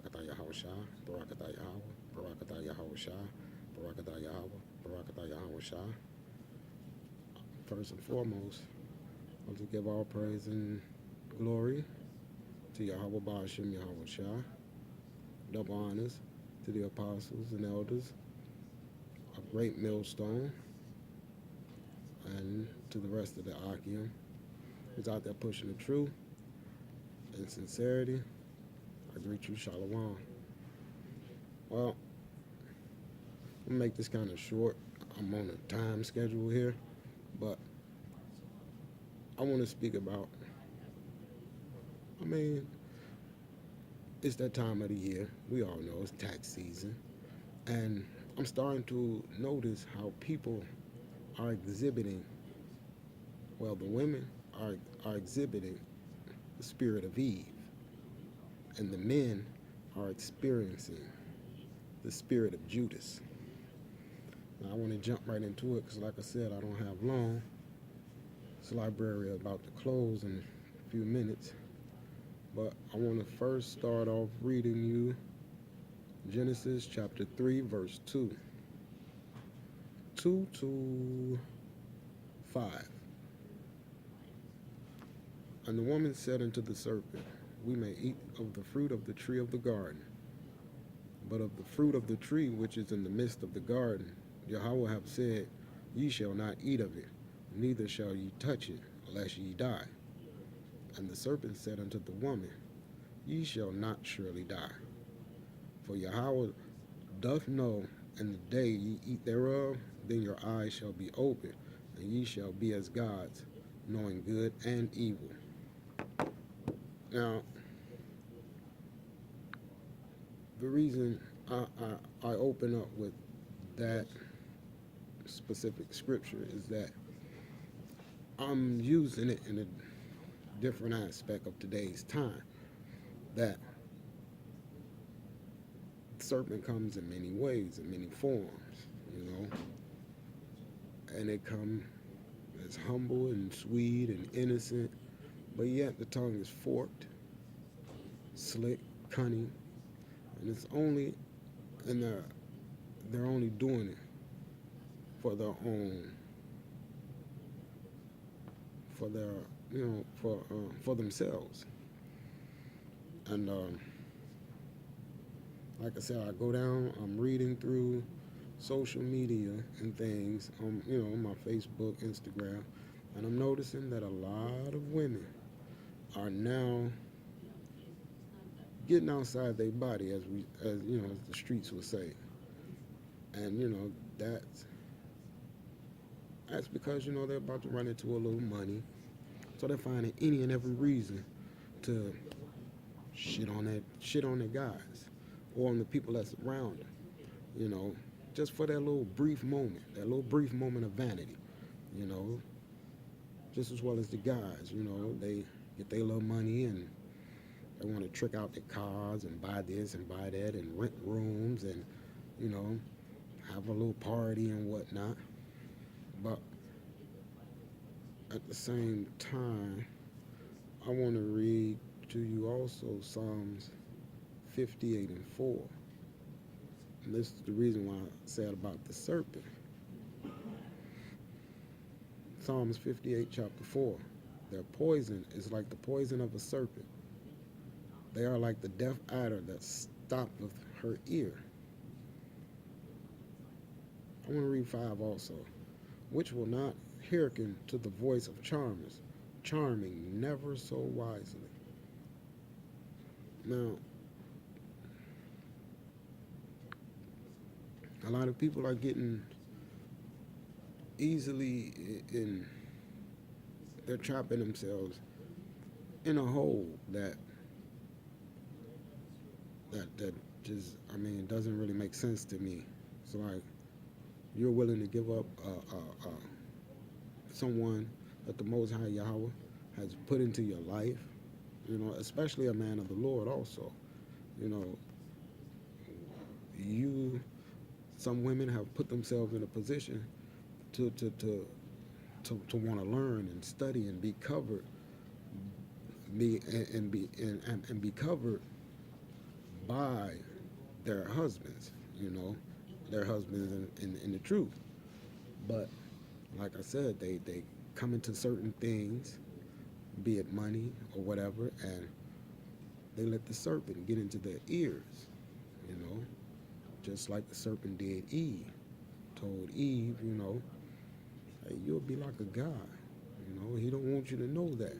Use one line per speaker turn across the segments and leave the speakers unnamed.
Barakatah Yahawashah, Barakatah Yahweh, Barakatah Yahawashah, Barakatah Yahweh, Barakatah Yahawashah. First and foremost, I want to give all praise and glory to Yahweh Ba'ashem Yahawashah. Double honors to the apostles and elders of Great Millstone and to the rest of the Akim who's out there pushing the truth and sincerity. I greet you, Shalom. Well, I'm gonna make this kind of short. I'm on a time schedule here, but I want to speak about, I mean, it's that time of the year. We all know it's tax season. And I'm starting to notice how people are exhibiting, well, the women are exhibiting the spirit of Eve, and the men are experiencing the spirit of Judas. Now, I want to jump right into it because, like I said, I don't have long. This library is about to close in a few minutes. But I want to first start off reading you Genesis chapter 3, verse 2. 2 to 5. And the woman said unto the serpent, We may eat of the fruit of the tree of the garden, but of the fruit of the tree which is in the midst of the garden, Yahweh hath said, Ye shall not eat of it, neither shall ye touch it, lest ye die. And the serpent said unto the woman, Ye shall not surely die. For Yahweh doth know in the day ye eat thereof, then your eyes shall be opened, and ye shall be as gods, knowing good and evil. Now, the reason I open up with that specific scripture is that I'm using it in a different aspect of today's time. That serpent comes in many ways, in many forms, and it comes as humble and sweet and innocent, but yet the tongue is forked, slick, cunning, and it's only, and they're only doing it for their own, for their, for themselves. And like I said, I go down, I'm reading through social media and things on my Facebook, Instagram, and I'm noticing that a lot of women are now getting outside their body, as the streets would say. And that's because they're about to run into a little money, so they're finding any and every reason to shit on their guys or on the people that's around them, just for that little brief moment, of vanity, just as well as the guys, they get their little money and they want to trick out their cars and buy this and buy that and rent rooms and, have a little party and whatnot. But at the same time, I want to read to you also Psalms 58 and 4. And this is the reason why I said about the serpent. Psalms 58, chapter 4. Their poison is like the poison of a serpent. They are like the deaf adder that stoppeth her ear. I want to read 5 also. Which will not hearken to the voice of charmers, charming never so wisely. Now, a lot of people are getting easily they're trapping themselves in a hole that just, it doesn't really make sense to me. It's like you're willing to give up someone that the Most High Yahweh has put into your life, especially a man of the Lord also. Some women have put themselves in a position to want to learn and study and be covered, be covered by their husbands, you know, their husbands in the truth. But like I said, they come into certain things, be it money or whatever, and they let the serpent get into their ears, you know, just like the serpent did Eve, told Eve, you know, hey, you'll be like a god, you know, he don't want you to know that.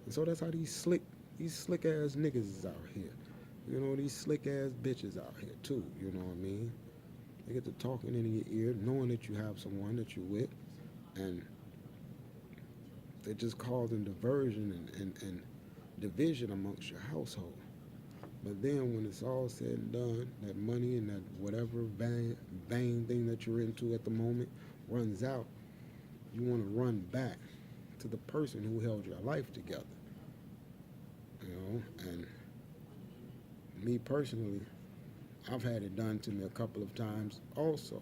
And so that's how these slick ass niggas is out here. You know, these slick ass bitches out here too, you know what I mean? They get to talking in your ear, knowing that you have someone that you're with, and they're just causing diversion and division amongst your household. But then when it's all said and done, that money and that whatever vain thing that you're into at the moment runs out, you want to run back to the person who held your life together. You know, and me personally, I've had it done to me a couple of times also.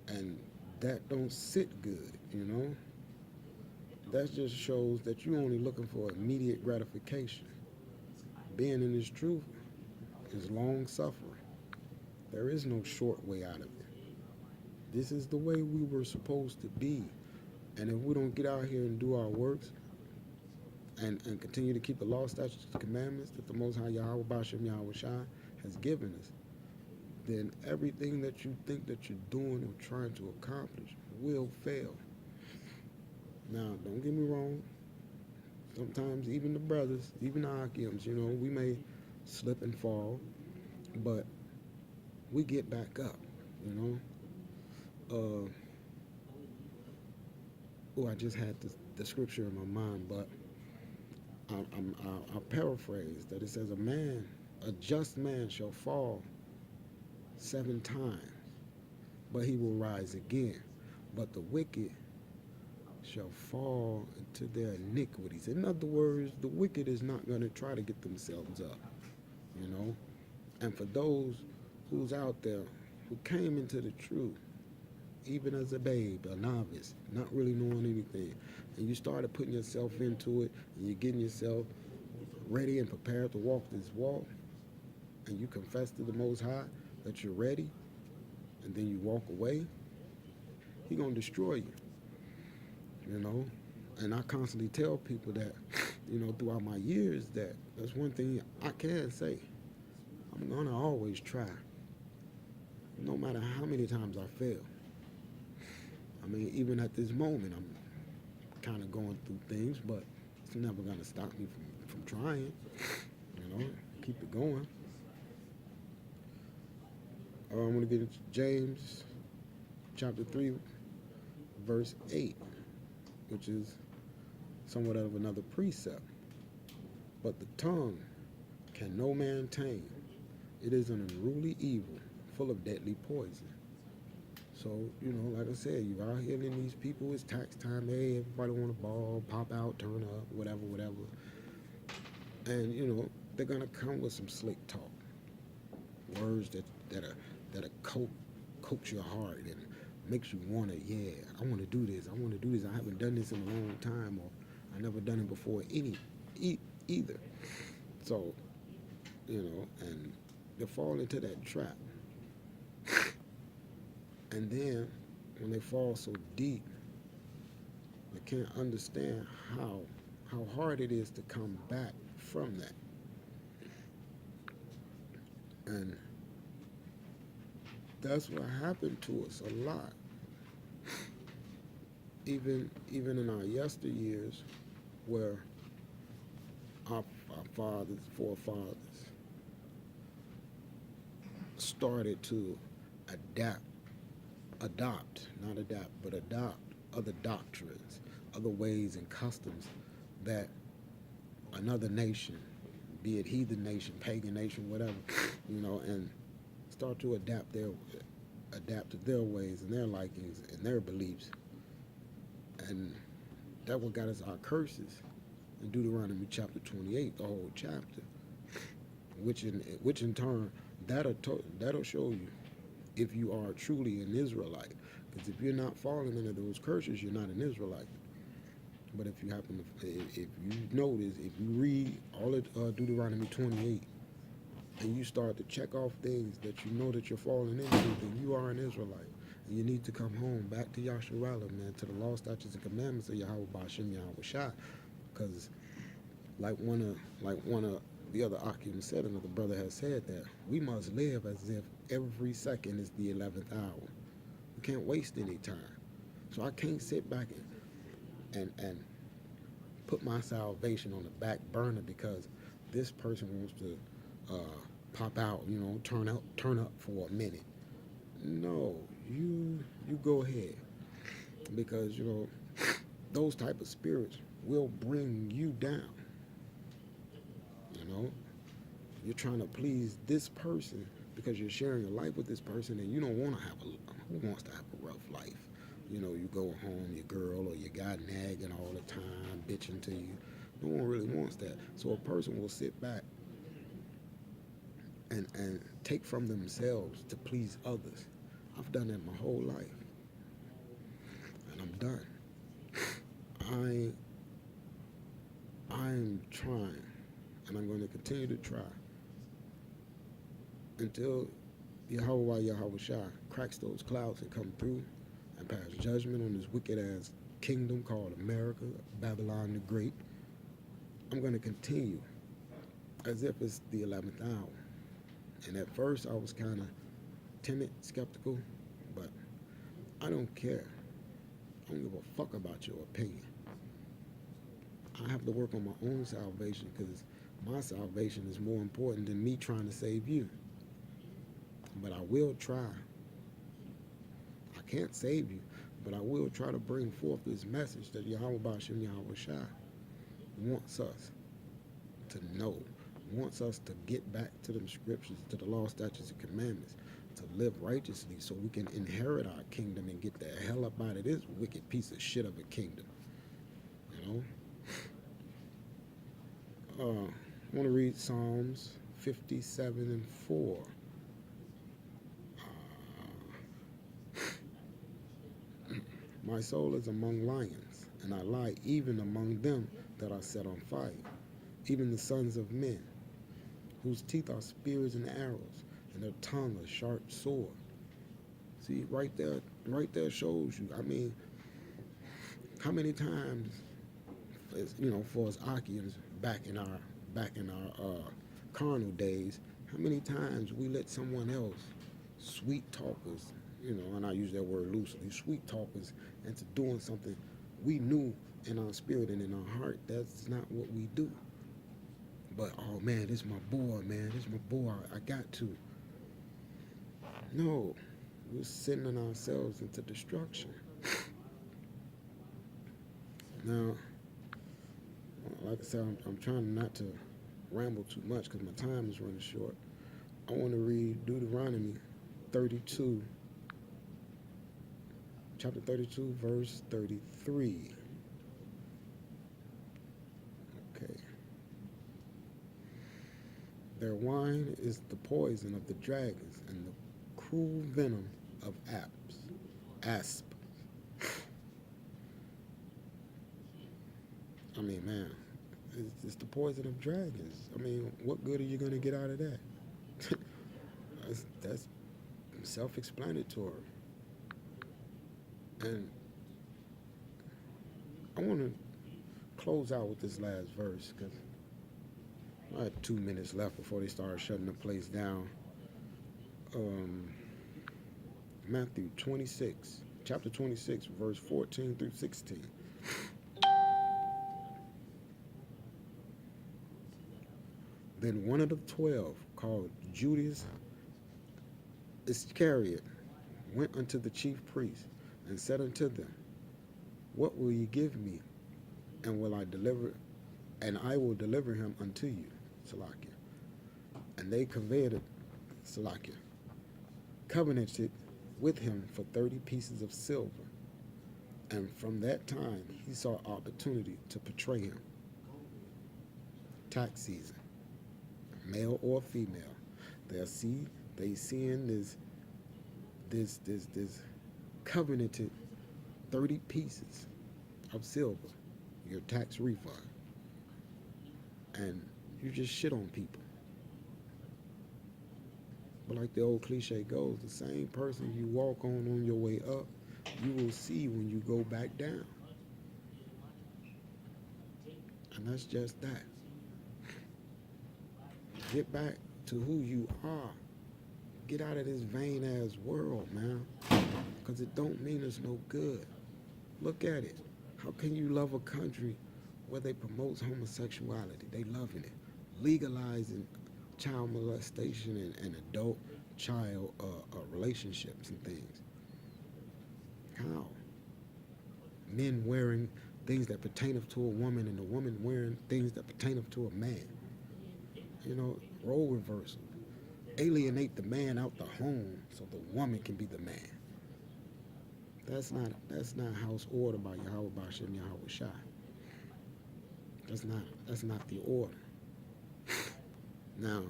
And that don't sit good, you know? That just shows that you're only looking for immediate gratification. Being in this truth is long suffering. There is no short way out of it. This is the way we were supposed to be. And if we don't get out here and do our works and continue to keep the law, statutes, and commandments that the Most High Yahweh Bashem Yahweh Shai has given us, then everything that you think that you're doing or trying to accomplish will fail. Now, don't get me wrong. Sometimes even the brothers, even the Akims, you know, we may slip and fall, but we get back up, you know. I just had the scripture in my mind, but I'll paraphrase that it says, a just man shall fall 7 times, but he will rise again. But the wicked shall fall into their iniquities. In other words, the wicked is not going to try to get themselves up, you know. And for those who's out there who came into the truth, even as a babe, a novice, not really knowing anything, and you started putting yourself into it, and you're getting yourself ready and prepared to walk this walk, and you confess to the Most High that you're ready, and then you walk away, He's going to destroy you, you know. And I constantly tell people that, you know, throughout my years, that that's one thing I can say. I'm going to always try, no matter how many times I fail. I mean, even at this moment, I'm kind of going through things, but it's never going to stop me from trying, you know, keep it going. I'm going to get into James chapter 3, verse 8, which is somewhat of another precept. But the tongue can no man tame. It is an unruly evil, full of deadly poison. So, you know, like I said, you out here in these people, it's tax time, hey, everybody want a ball, pop out, turn up, whatever. And, you know, they're going to come with some slick talk. Words that are coat your heart and makes you want to, yeah, I want to do this. I haven't done this in a long time, or I never done it before either. So, you know, and they fall into that trap. And then, when they fall so deep, they can't understand how hard it is to come back from that. And that's what happened to us a lot. Even in our yesteryears, where our forefathers started to adopt other doctrines, other ways and customs that another nation, be it heathen nation, pagan nation, whatever, you know, and start to adapt to their ways and their likings and their beliefs. And that what got us our curses in Deuteronomy chapter 28, the whole chapter, which in turn that'll show you if you are truly an Israelite. Because if you're not falling under those curses, you're not an Israelite. But if you if you notice, if you read all of Deuteronomy 28, and you start to check off things that you know that you're falling into, then you are an Israelite. And you need to come home back to Yasharala, man, to the law, statutes, and commandments of Yahweh Ba'ashem Yahweh Shai. Because like one of the other Akim said, another brother has said that we must live as if every second is the 11th hour. We can't waste any time. So I can't sit back and put my salvation on the back burner because this person wants to pop out, turn up for a minute. No, you go ahead, because those type of spirits will bring you down. You're trying to please this person because you're sharing your life with this person, and you don't want to who wants to have a rough life? You go home, your girl or your guy nagging all the time, bitching to you. No one really wants that. So a person will sit back and take from themselves to please others. I've done that my whole life, and I'm done. I'm trying, and I'm going to continue to try until Yahweh Shai cracks those clouds and come through and pass judgment on this wicked ass kingdom called America, Babylon the Great. I'm going to continue as if it's the 11th hour. And at first I was kind of timid, skeptical, but I don't care. I don't give a fuck about your opinion. I have to work on my own salvation because my salvation is more important than me trying to save you. But I will try. I can't save you, but I will try to bring forth this message that Yahweh Ba'ashem Yahweh Shai wants us to know, wants us to get back to them scriptures, to the law, statutes, and commandments, to live righteously so we can inherit our kingdom and get the hell up out of this wicked piece of shit of a kingdom. I want to read Psalms 57 and 4. My soul is among lions, and I lie even among them that are set on fire, even the sons of men, whose teeth are spears and arrows, and their tongue a sharp sword. See, right there shows you. I mean, how many times, for us Akians back in our carnal days, how many times we let someone else, sweet talkers, and I use that word loosely, sweet talkers, into doing something we knew in our spirit and in our heart that's not what we do. But, oh man, this is my boy, man. This is my boy. I got to. No, we're sending ourselves into destruction. Now, like I said, I'm trying not to ramble too much because my time is running short. I want to read Deuteronomy 32, chapter 32, verse 33. Okay. Their wine is the poison of the dragons and the cruel venom of asp. I mean, man, it's the poison of dragons. I mean, what good are you going to get out of that? That's self-explanatory. And I want to close out with this last verse because I had 2 minutes left before they started shutting the place down. Matthew 26, chapter 26, verse 14 through 16. Then one of the 12, called Judas Iscariot, went unto the chief priests and said unto them, What will ye give me, and I will deliver him unto you, Salakia. And they covenanted with him for 30 pieces of silver. And from that time he saw opportunity to betray him. Tax season, male or female, they seeing this covenanted 30 pieces of silver, your tax refund, and you just shit on people. But like the old cliche goes, the same person you walk on your way up, you will see when you go back down. And that's just that. Get back to who you are. Get out of this vain ass world, man. Because it don't mean it's no good. Look at it. How can you love a country where they promote homosexuality? They loving it. Legalizing child molestation and adult child relationships and things. How? Men wearing things that pertain to a woman and a woman wearing things that pertain to a man. You know, role reversal. Alienate the man out the home so the woman can be the man. That's not house order by Yahweh Bashim Yahweh Shai. That's not the order. Now,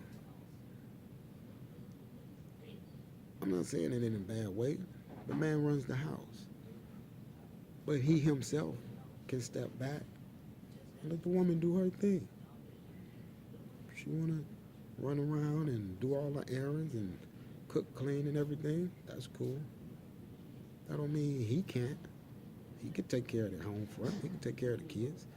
I'm not saying it in a bad way. The man runs the house. But he himself can step back and let the woman do her thing. If she wanna run around and do all the errands and cook, clean, and everything, that's cool. That don't mean he can't. He can take care of the home front. He can take care of the kids.